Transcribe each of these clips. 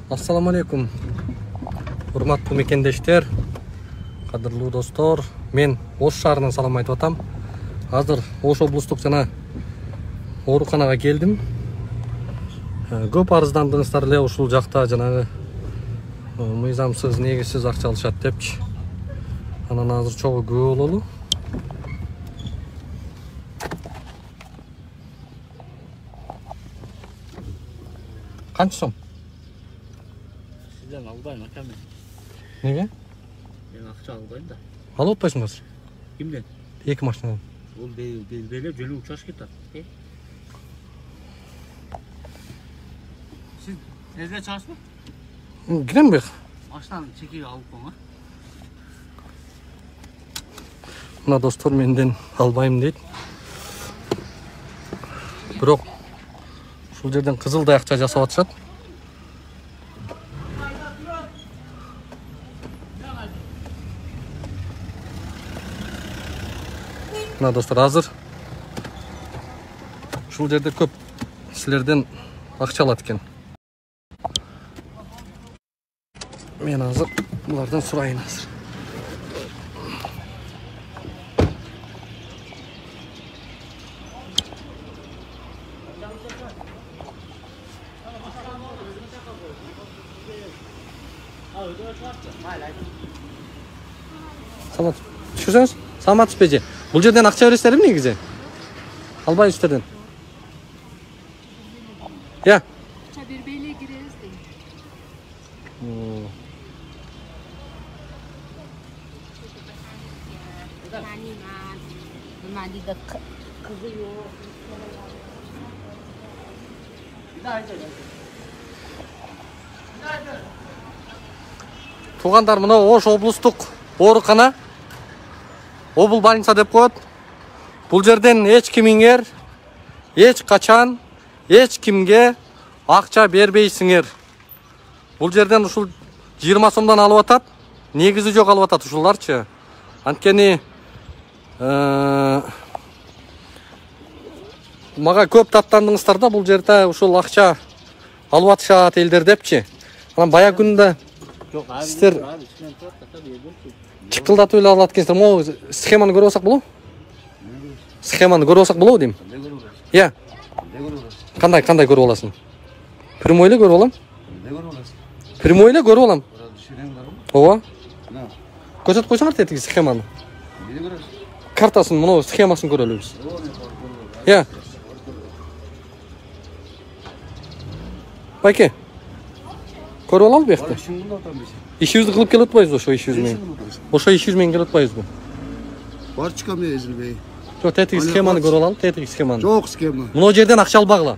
Assalamu alaikum. Урматтуу мекендештер, кадырлуу достор. Мен Ош шаарынан салам айтып атам. Азыр Ош облустук жана ооруканага келдим. Көп арыздандыңыздар эле ушул жакта жанагы мыйзамсыз, негизсиз акча алышат депчи. Анан азыр чогуу көп бололу. Канча сом? Сизден албайм ака мен. Неге? Мен акча албайм да. Алып атпайсың азыр? Кимден? Эки машинадан. Бул беле жөлү участке тар. Сиз тезге чыгасызбы? Кирем бек. Машинаны чекиге алып коңор. Мына достор менден албайм дейт. Бирок ушул жерден кызылдай акча жасап атышат. Мына достор, азыр ушул жерде көп силерден акча алат экен. Мен азыр булардан сурайын азыр. Самат, түшүрсөңүз? Самат спеже. Бул жерден акча бересиздерби негизи? Албай үстөрдөн. Я. Акча бербей эле киребиз дейм. Туугандар, мына Ош облустук оорукана, обул больница деп коет. Бул жерден эч кимиңер, эч качан, эч кимге акча бербейсиңер. Бул жерден ушул 20 сомдон алып атат. Негизи жок алып атат ушуларчы. Анткени мага көп таптандыңыздар да, бул жерде ушул акча алып атышат элдер депчи. Анан бая күндө сиздер чыкылдатып эле алат экенсиздер. Могу схеманы көрүп алсак болобу? Схеманы көрүп алсак болобу дейм. Я. Кандай көрүп аласың? Прямой эле көрүп алам. Прямой эле көрүп алам. Ооба. Көрсөтүп койсоңор тетиги схеманы. Картасын, мына схемасын көрөлү биз. Я. Байке. Көрүп алалы бекте. Ишибизди кылып келип атпайбызбы ошо 200 миң? Ошо 200 миң келип атпайбызбы? Барчыкам эзилбей. Жок, тетиги схеманы көрүп алалы, тетиги схеманы. Жок схема. Мына жерден акча албагыла.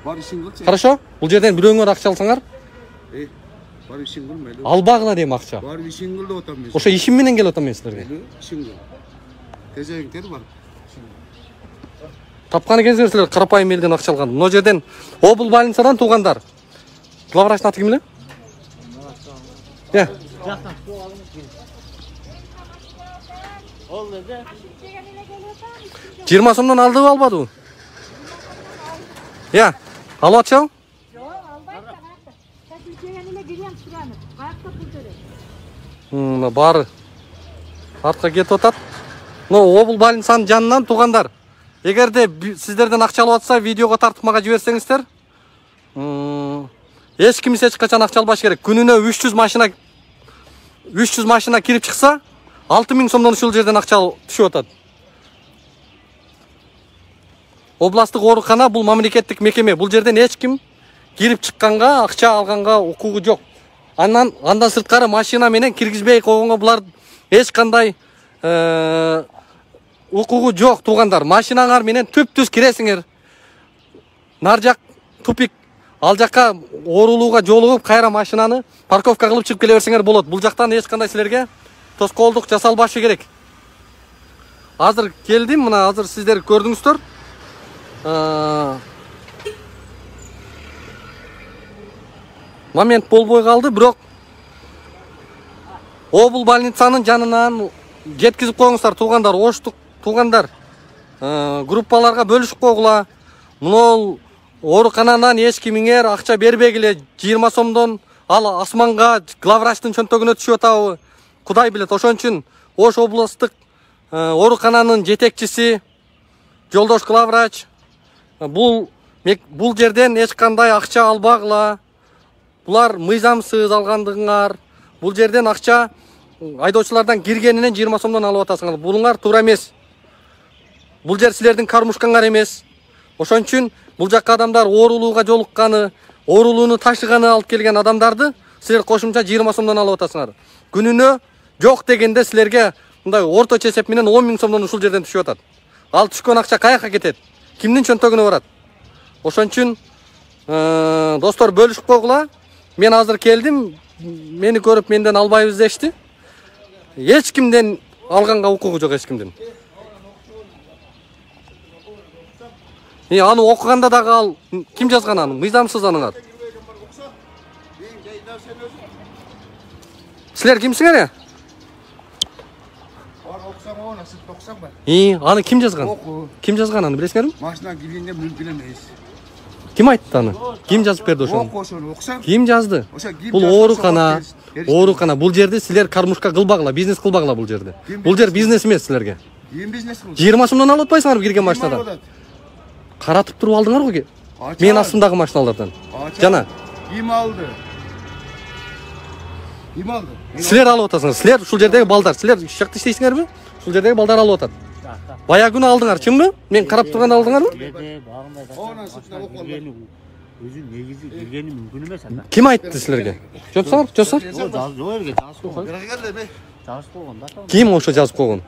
Бар ишин кылчы. Хорошо? Бул жерден бирөөңөр акча алсаңар, Бар ишин кылмайлы. албагыла дейм акча. Бар ишин кыл деп атам мен. Ошо ишим менен келип атам мен силерге. Ишин кыл. Тезеңдер бар. Тапкан экенсиңер силер карапайым элден акча алган. Мына жерден обул больницадан туугандар. Главврачтын аты ким эле? Я. Жактан суу алыңыз. Ол эле 20 сомдон алдыбы, албадыбы? Я. Алып атчабы? Жок, албайм да. Сен чеген эле кирем суранып. Каякта пул берет. Мына баары артка кетип атат. Мына обул больницанын жанынан туугандар. Эгерде сиздерден акча алып атса, видеого тартып мага жиберсеңиздер, эч ким эч качан акча албаш керек. Күнүнө 300 машина кирип чыкса, 6000 сомдон ушул жерден акча түшүп атат. Областтык оорукана бул мамлекеттик мекеме. Бул жерден эч ким кирип чыкканга, акча алганга укугу жок. Андан сырткары машина менен киргизбей койгонго булар эч кандай укугу жок, туугандар. Машинаңар менен түп-түз киресиңер. Нар жак тупик. Ал жакка оорулууга жолугуп, кайра машинаны парковка кылып чыгып келе берсеңер болот. Бул жактан эч кандай силерге тоскоолдук жасалбашы керек. Азыр келдим, мына азыр сиздер көрдүңүздөр. Момент болбой калды, бирок обул больницанын жанынан жеткизип коюңуздар туугандар, Оштук туугандар. Группаларга бөлүшүп койгула. Мына оорукананан эч кимиңер акча бербегиле, 20 сомдон ал асманга главврачтын чөнтөгүнө түшүп атабы? Кудай билет. Ошон үчүн Ош облустук оорукананын жетекчиси Жолдош главврач бул жерден эч кандай акча албагыла. Булар мыйзамсыз алгандыгыңар. Бул жерден акча айдоочулардан киргенинен 20 сомдон алып атасыңар. Булуңар туура эмес. Бул жер силердин кармушкаңар эмес. Ошон үчүн бул жакка адамдар оорулууга жолукканы, оорулууну ташыганы алып келген адамдарды силер кошумча 20 сомдон алып атасыңар. Күнүнө жок дегенде силерге мындай орточо эсеп менен 10 000 сомдон ушул жерден түшүп атат. Ал түшкөн акча каяка кетет? Кимдин чөнтөгүнө барат? Ошон үчүн достор бөлүшүп койгула. Мен азыр келдим. Мени көрүп менден албайбыз дешти. Эч кимден алганга укугу жок, эч кимдин. Аны окуганда дагы ал ким жазган аны? Мыйзамсыз аныңар. Силер кимсиңер? Аны ким жазган? Ким жазган аны билесиңерби? Машина киргенде мүмкүн эмес. Ким айтты аны? Ким жазып берди ошону? Окусаң. Ким жазды? Бул оорукана. Бул жерде силер кармушка кылбагыла, бизнес кылбагыла бул жерде. Бул жер бизнес эмес силерге. Ким бизнес кылды? 20 сомдон алып атпайсыңарбы кирген машинадан? Каратып туруп алдыңар го. Мен астымдагы машиналардан. Жана. Ким алды? Ким алды? Силер алып атасыңар. Силер ушул жердеги балдар. Силер жакты иштейсиңерби? Ушул жердеги балдар алып атат. Бая күнү алдыңар, чынбы? Мен карап турганда алдыңарбы? Өзү негизи киргени мүмкүн эмес анда. Ким айтты силерге? Жопсаңар, жосор. Жазып койгон да. Ким ошо жазып койгон?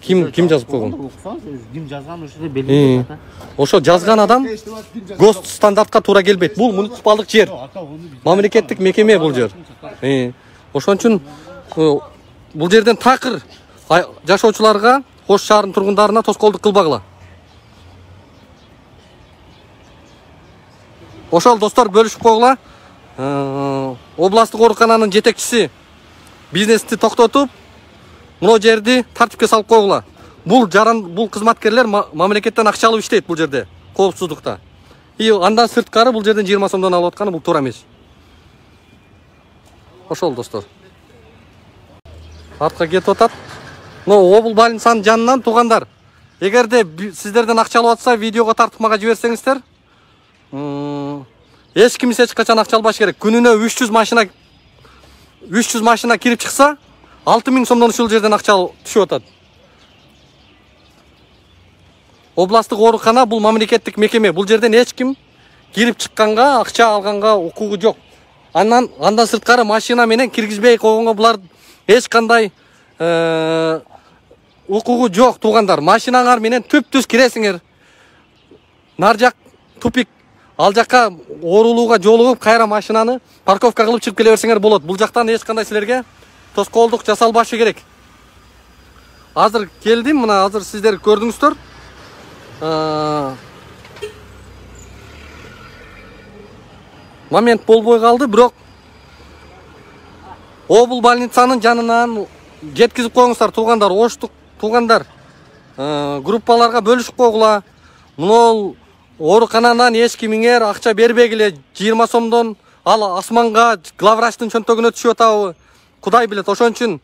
Ким жазып койгон? Ким жазган ошо белгилүү. Ошо жазган адам ГОСТ стандартка туура келбейт. Бул муниципалдык жер. Мамлекеттик мекеме бул жер. Ошон үчүн бул жерден такыр жашоочуларга, Ош шаарынын тургундарына тоскоолдук кылбагыла. Ошол достор бөлүшүп койгула. Областтык оорукананын жетекчиси бизнести токтотуп, мына жерди тартипке салып койгула. Бул кызматкерлер мамлекеттен акча алып иштейт бул жерде, коопсуздукта. Андан сырткары бул жерден 20 сомдон алып атканы бул туура эмес. Ошол достор. Артка кетип атат. Обул больницанын жанынан туугандар. Эгерде сиздерден акча алып атса, видеого тартып мага жиберсеңиздер, эч ким эч качан акча албаш керек. Күнүнө 300 машина кирип чыкса, 6 000 сомдон ушул жерден акча түшүп атат. Областтык оорукана бул мамлекеттик мекеме. Бул жерден эч ким кирип чыкканга, акча алганга укугу жок. Андан сырткары машина менен киргизбей койгонго булар эч кандай укугу жок туугандар. Машинаңар менен түп-түз киресиңер. Нар жак тупик. Ал жакка оорулууга жолугуп, кайра машинаны парковка кылып чыгып келе берсеңер болот. Бул жактан эч кандай силерге тоскоолдук жасалбашы керек. Азыр келдим, мына азыр сиздер көрдүңүздөр. Момент болбой калды, бирок Обул больницанын жанынан жеткизип коюңуздар туугандар, Оштук туугандар. Группаларга бөлүшүп койгула. Мына оорукананан эч кимиңер акча бербегиле, 20 сомдон ал асманга главврачтын чөнтөгүнө түшүп атабы? Кудай билет. Ошон үчүн